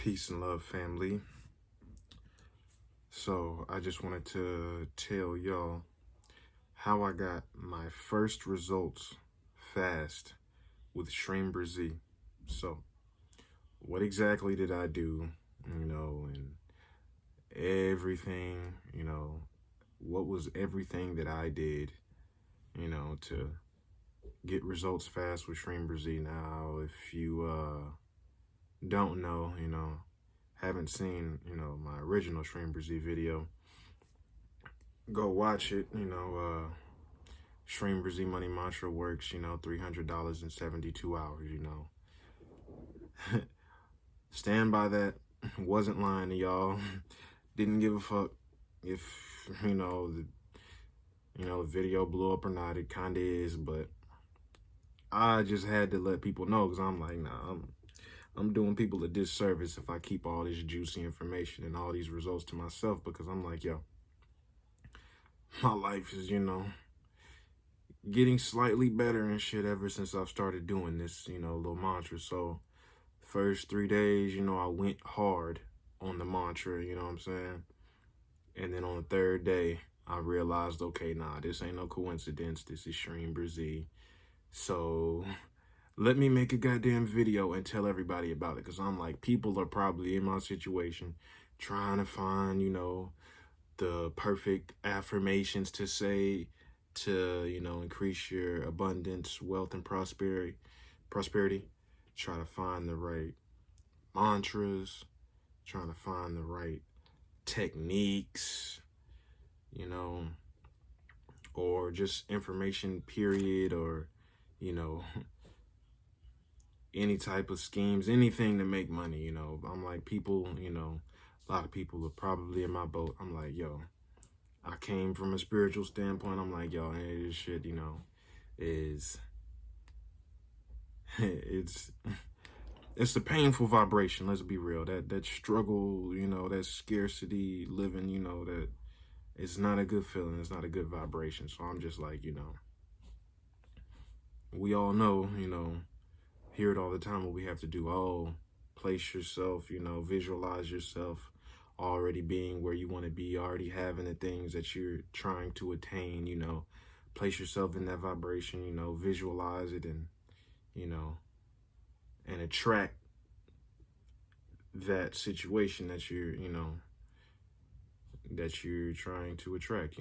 Peace and love, family. So I just wanted to tell y'all how I got my first results fast with SHREEM BRZEE. So what exactly did I do, and everything, what was everything that I did, to get results fast with SHREEM BRZEE. Now, if you don't know, haven't seen, my original SHREEM BRZEE video, go watch it. SHREEM BRZEE money mantra works, $300 in 72 hours, Stand by that. Wasn't lying to y'all. Didn't give a fuck if, the video blew up or not. It kind of is, but I just had to let people know, because I'm like, nah, I'm doing people a disservice if I keep all this juicy information and all these results to myself, because I'm like, yo, my life is, getting slightly better and shit ever since I've started doing this, little mantra. So first 3 days, I went hard on the mantra, you know what I'm saying? And then on the third day, I realized, okay, nah, this ain't no coincidence. This is SHREEM BRZEE. So let me make a goddamn video and tell everybody about it, because I'm like, people are probably in my situation trying to find, the perfect affirmations to say to, increase your abundance, wealth, and prosperity. Try to find the right mantras, trying to find the right techniques, or just information, period, or, any type of schemes, anything to make money, I'm like, people, a lot of people are probably in my boat. I'm like, yo, I came from a spiritual standpoint. I'm like, yo, hey, this shit, is, it's a painful vibration. Let's be real. That struggle, that scarcity living, that it's not a good feeling. It's not a good vibration. So I'm just like, we all know, hear it all the time, what we have to do. Oh, place yourself, visualize yourself already being where you want to be, already having the things that you're trying to attain, place yourself in that vibration, visualize it, and, and attract that situation that you're trying to attract,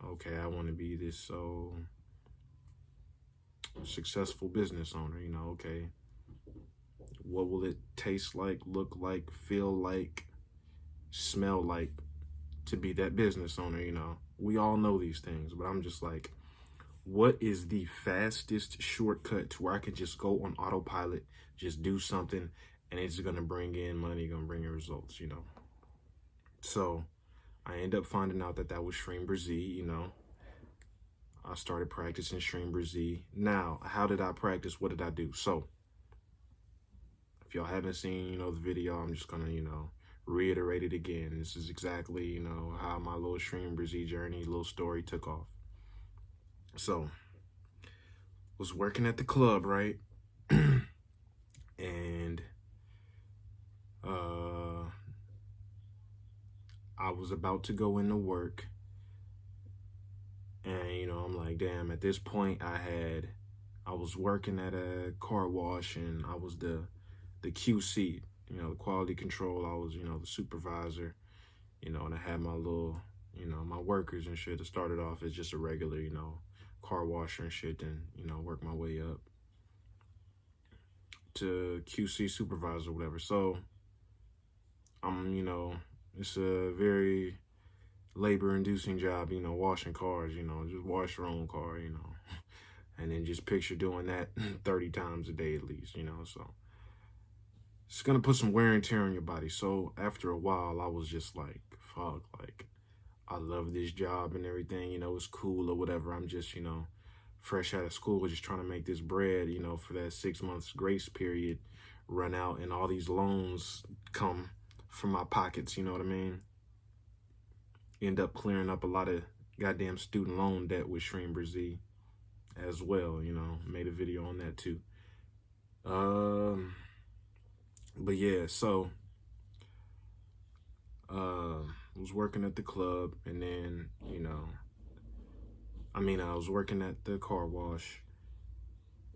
okay, I want to be this so successful business owner, okay, what will it taste like, look like, feel like, smell like to be that business owner? We all know these things, but I'm just like, what is the fastest shortcut to where I can just go on autopilot, just do something, and it's gonna bring in money, gonna bring in results, So I end up finding out that was SHREEM BRZEE. I started practicing SHREEM BRZEE. Now, how did I practice? What did I do? So if y'all haven't seen, the video, I'm just gonna, reiterate it again. This is exactly, how my little SHREEM BRZEE journey, little story took off. So, was working at the club, right? And I was about to go into work. And, I'm like, damn, at this point I was working at a car wash, and I was the QC, the quality control. I was, the supervisor, and I had my little, my workers and shit. It started off as just a regular, car washer and shit, then, work my way up to QC supervisor, whatever. So I'm, it's a very labor-inducing job, washing cars, just wash your own car, and then just picture doing that 30 times a day at least, so it's gonna put some wear and tear on your body. So after a while, I was just like, fuck, like, I love this job and everything, it's cool or whatever. I'm just, fresh out of school, just trying to make this bread, for that 6 months grace period run out, and all these loans come from my pockets, you know what I mean? End up clearing up a lot of goddamn student loan debt with SHREEM BRZEE as well, made a video on that too. But yeah, so was working at the club, and then I was working at the car wash,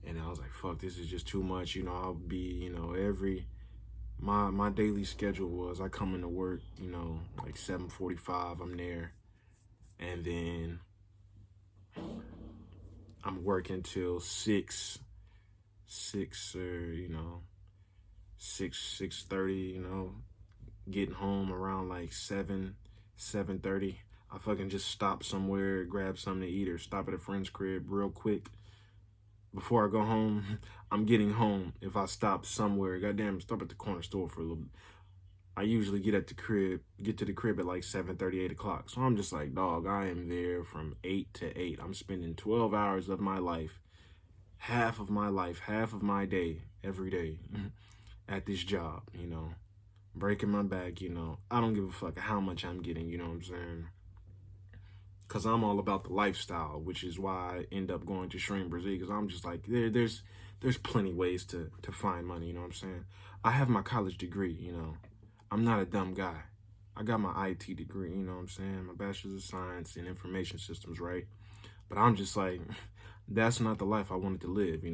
and I was like, fuck, this is just too much. I'll be, every my daily schedule was I come into work, like 7:45, I'm there, and then I'm working till six or 6:30, getting home around like 7:30. I fucking just stop somewhere, grab something to eat, or stop at a friend's crib real quick before I go home. I'm getting home if I stop somewhere. Goddamn, stop at the corner store for a little bit. I usually get to the crib at like 7:30, 8 o'clock. So I'm just like, dog, I am there from 8 to 8. I'm spending 12 hours of my life, half of my day, every day at this job, breaking my back, I don't give a fuck how much I'm getting, you know what I'm saying? Because I'm all about the lifestyle, which is why I end up going to SHREEM BRZEE, because I'm just like, there's plenty ways to find money, you know what I'm saying? I have my college degree, I'm not a dumb guy. I got my IT degree, you know what I'm saying? My bachelor's of science in information systems, right? But I'm just like, that's not the life I wanted to live,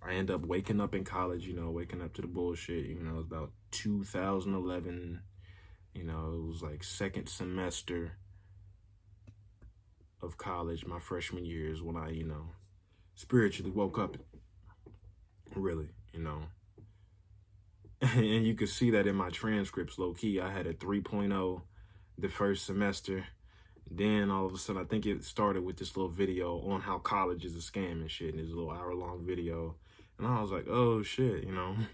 I end up waking up in college, waking up to the bullshit, it was about 2011, it was like second semester of college, my freshman year is when I, spiritually woke up, really, And you could see that in my transcripts, low key. I had a 3.0 the first semester. Then all of a sudden, I think it started with this little video on how college is a scam and shit. And this little hour-long video. And I was like, oh shit, I'm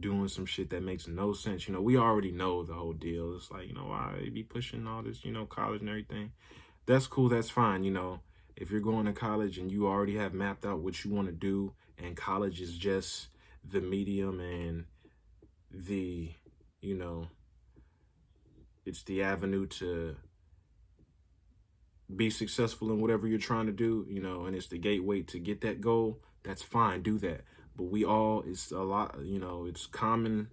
doing some shit that makes no sense. We already know the whole deal. It's like, why be pushing all this, college and everything. That's cool, that's fine, If you're going to college and you already have mapped out what you want to do, and college is just the medium and the, it's the avenue to be successful in whatever you're trying to do, and it's the gateway to get that goal, that's fine, do that. But it's a lot, it's common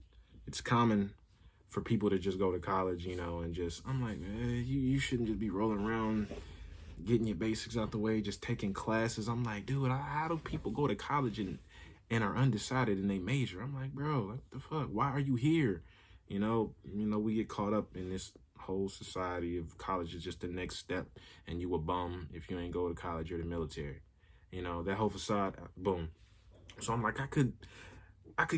for people to just go to college, and just, I'm like, man, you shouldn't just be rolling around getting your basics out the way, just taking classes. I'm like, dude, how do people go to college and are undecided in their major? I'm like, bro, what the fuck? Why are you here? We get caught up in this whole society of college is just the next step, and you a bum if you ain't go to college or the military. That whole facade, boom. So I'm like, I could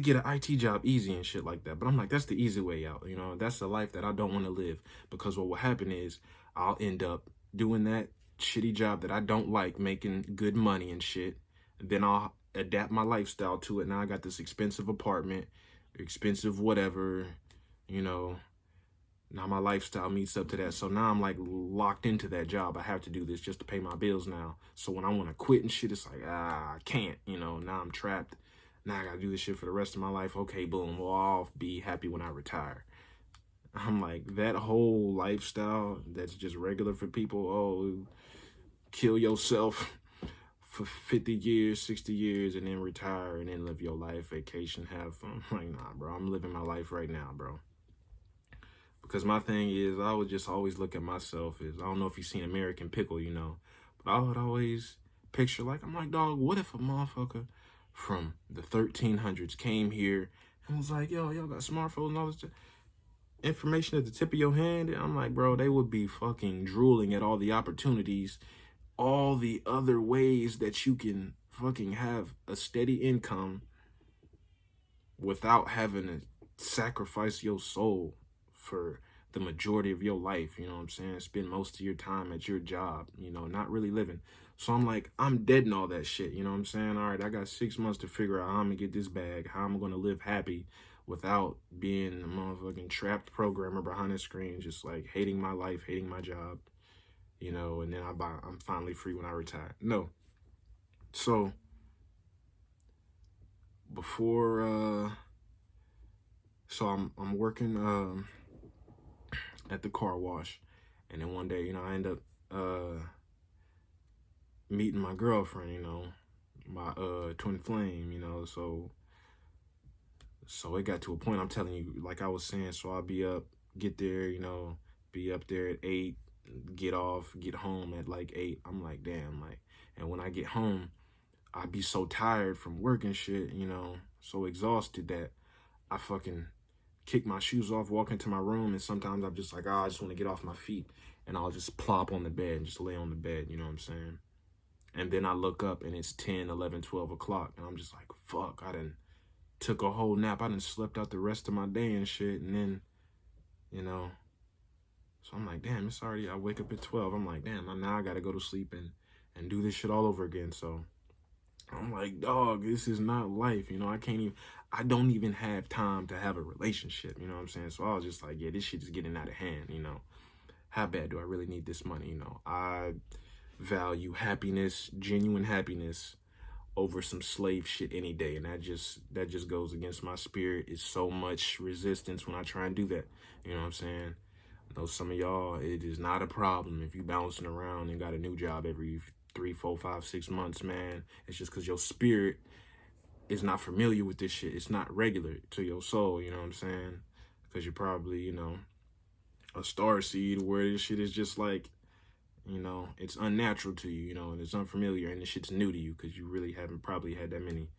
get an IT job easy and shit like that. But I'm like, that's the easy way out. That's the life that I don't want to live, because what will happen is I'll end up doing that shitty job that I don't like, making good money and shit. Then I'll adapt my lifestyle to it. Now I got this expensive apartment, expensive whatever, now my lifestyle meets up to that. So now I'm like locked into that job. I have to do this just to pay my bills now. So when I want to quit and shit, it's like, I can't, now I'm trapped. Now I got to do this shit for the rest of my life. Okay, boom. Well, I'll be happy when I retire. I'm like, that whole lifestyle that's just regular for people. Oh, kill yourself for 50 years, 60 years, and then retire and then live your life, vacation, have fun. I'm like, nah, bro, I'm living my life right now, bro. Because my thing is, I would just always look at myself as, I don't know if you've seen American Pickle, but I would always picture, like, I'm like, dog, what if a motherfucker from the 1300s came here and was like, yo, y'all got smartphones and all this information at the tip of your hand? And I'm like, bro, they would be fucking drooling at all the opportunities, all the other ways that you can fucking have a steady income without having to sacrifice your soul for the majority of your life, you know what I'm saying? Spend most of your time at your job, not really living. So I'm like, I'm dead in all that shit, you know what I'm saying? All right, I got 6 months to figure out how I'm gonna get this bag, how I'm gonna live happy without being a motherfucking trapped programmer behind a screen, just like hating my life, hating my job, and then I'm finally free when I retire. No. So before, so I'm working at the car wash, and then one day, I end up meeting my girlfriend, my twin flame, so So it got to a point, I'm telling you, like I was saying, so I'll be up, get there, you know, be up there at 8, get off, get home at like 8. I'm like, damn, like, and when I get home, I'd be so tired from work and shit, you know, so exhausted that I fucking kick my shoes off, walk into my room, and sometimes I'm just like, I just want to get off my feet, and I'll just plop on the bed and just lay on the bed, you know what I'm saying? And then I look up and it's 10, 11, 12 o'clock, and I'm just like, fuck, I done took a whole nap. I done slept out the rest of my day and shit, and then, you know, so I'm like, damn, it's already, I wake up at 12. I'm like, damn, now I gotta go to sleep and do this shit all over again. So I'm like, dog, this is not life. You know, I don't even have time to have a relationship. You know what I'm saying? So I was just like, yeah, this shit is getting out of hand. You know, how bad do I really need this money? You know, I value happiness, genuine happiness, over some slave shit any day. And that just goes against my spirit. It's so much resistance when I try and do that. You know what I'm saying? I know some of y'all, it is not a problem if you bouncing around and got a new job every 3, 4, 5, 6 months, man. It's just because your spirit is not familiar with this shit. It's not regular to your soul, you know what I'm saying? Because you're probably, you know, a star seed where this shit is just like, you know, it's unnatural to you, you know, and it's unfamiliar, and this shit's new to you because you really haven't probably had that many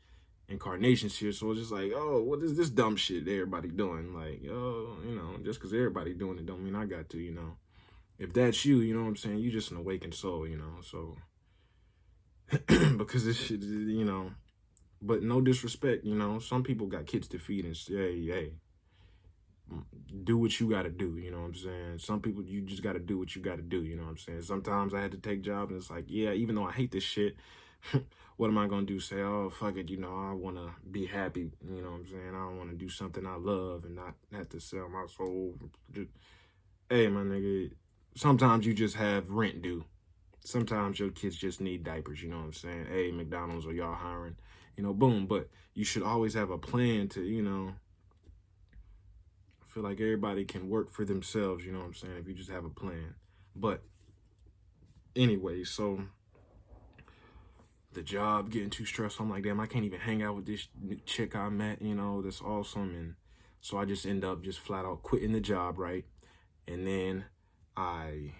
incarnations here. So it's just like, oh, what is this dumb shit everybody doing? Like, oh, you know, just because everybody doing it don't mean I got to, you know. If that's you, you know what I'm saying, you just an awakened soul, you know, so because this shit, you know, but no disrespect, you know, some people got kids to feed and say, hey, do what you got to do, you know what I'm saying? Some people, you just got to do what you got to do, you know what I'm saying? Sometimes I had to take jobs and it's like, yeah, even though I hate this shit, what am I going to do? Say, oh, fuck it, you know, I want to be happy, you know what I'm saying? I want to do something I love and not have to sell my soul. Just, hey, my nigga, sometimes you just have rent due. Sometimes your kids just need diapers, you know what I'm saying? Hey, McDonald's, are y'all hiring? You know, boom. But you should always have a plan to, you know, I feel like everybody can work for themselves, you know what I'm saying, if you just have a plan. But anyway, so the job getting too stressful, I'm like, damn, I can't even hang out with this chick I met, you know, that's awesome. And so I just end up just flat out quitting the job, right? And then I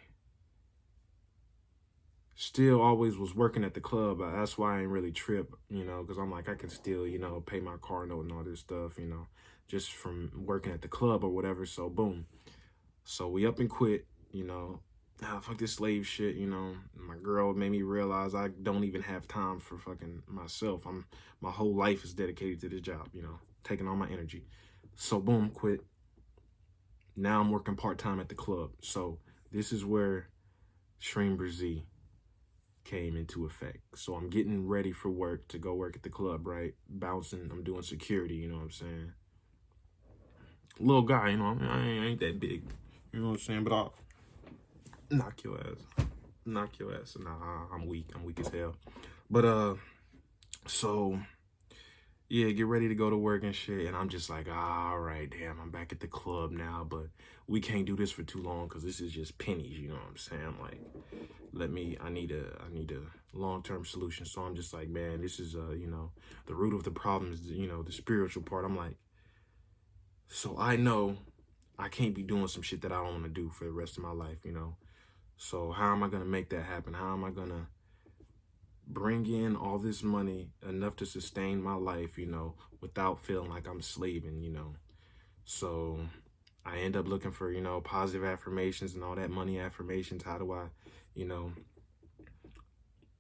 still always was working at the club. That's why I ain't really trip, you know, because I'm like, I can still, you know, pay my car note and all this stuff, you know, just from working at the club or whatever. So boom. So we up and quit, you know. Fuck this slave shit, you know. My girl made me realize I don't even have time for fucking myself. My whole life is dedicated to this job, you know, taking all my energy. So boom, quit. Now I'm working part-time at the club. So this is where SHREEM BRZEE came into effect. So I'm getting ready for work to go work at the club, right? Bouncing, I'm doing security, you know what I'm saying? Little guy, you know, I ain't that big, you know what I'm saying? But I'll knock your ass. Knock your ass. Nah, I'm weak as hell. But, so, yeah, get ready to go to work and shit. And I'm just like, all right, damn, I'm back at the club now. But we can't do this for too long because this is just pennies, you know what I'm saying? Like, I need a long-term solution. So I'm just like, man, this is, you know, the root of the problem is, you know, the spiritual part. I'm like, so I know I can't be doing some shit that I don't want to do for the rest of my life, you know? So how am I going to make that happen? How am I going to bring in all this money enough to sustain my life, you know, without feeling like I'm slaving, you know? So I end up looking for, you know, positive affirmations and all that money affirmations. How do I, you know,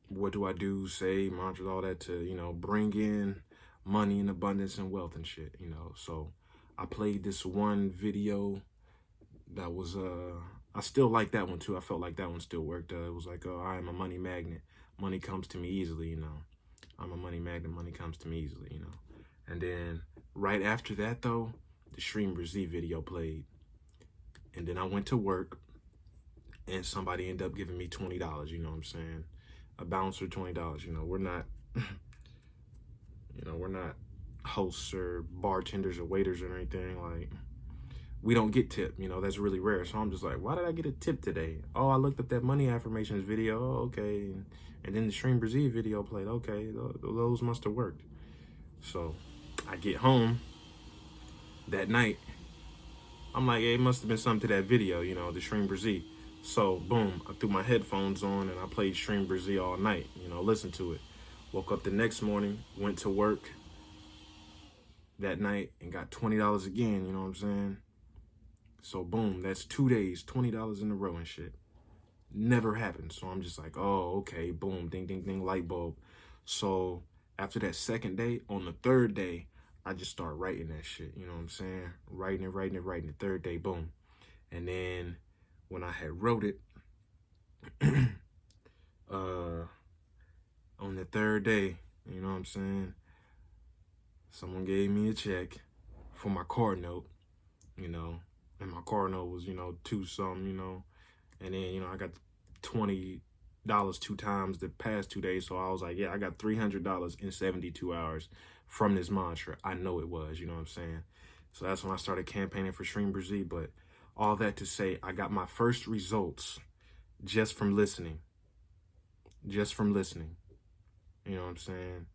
what do I do, say, mantras, all that to, you know, bring in money and abundance and wealth and shit, you know? So I played this one video that was, I still like that one too. I felt like that one still worked. It was like, I am a money magnet. Money comes to me easily, you know. I'm a money magnet. Money comes to me easily, you know. And then right after that, though, the SHREEM BRZEE video played. And then I went to work and somebody ended up giving me $20, you know what I'm saying? A bouncer, $20, you know. We're not, you know, we're not hosts or bartenders or waiters or anything. Like, we don't get tip, you know, that's really rare. So I'm just like, why did I get a tip today? Oh, I looked up that money affirmations video. Oh, okay. And then the SHREEM BRZEE video played. Okay, those must have worked. So I get home That night, I'm like, hey, it must have been something to that video, you know, the SHREEM BRZEE. So, boom, I threw my headphones on and I played SHREEM BRZEE all night, you know, listened to it. Woke up the next morning, went to work that night and got $20 again, you know what I'm saying? So, boom, that's 2 days, $20 in a row and shit. Never happened. So I'm just like, oh, okay, boom, ding, ding, ding, light bulb. So after that second day, on the third day, I just start writing that shit. You know what I'm saying? Writing it, writing it, writing it. Third day, boom. And then when I had wrote it, on the third day, you know what I'm saying? Someone gave me a check for my car note, you know, and my car note was, you know, two something, you know, and then, you know, I got $20 2 times the past 2 days. So I was like, yeah, I got $300 in 72 hours from this mantra. I know it was, you know what I'm saying? So that's when I started campaigning for SHREEM BRZEE. But all that to say, I got my first results just from listening. Just from listening. You know what I'm saying?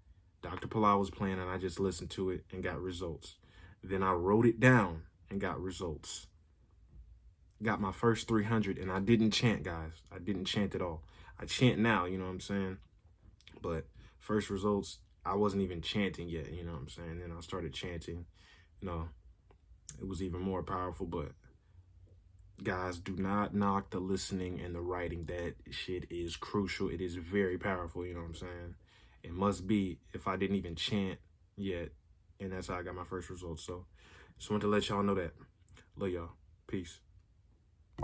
Dr. Palau was playing and I just listened to it and got results. Then I wrote it down and got results. Got my first 300 and I didn't chant, guys. I didn't chant at all. I chant now, you know what I'm saying? But first results, I wasn't even chanting yet, you know what I'm saying? Then I started chanting, you know, it was even more powerful. But guys, do not knock the listening and the writing. That shit is crucial. It is very powerful, you know what I'm saying? It must be if I didn't even chant yet. And that's how I got my first results. So just wanted to let y'all know that. Love y'all. Peace.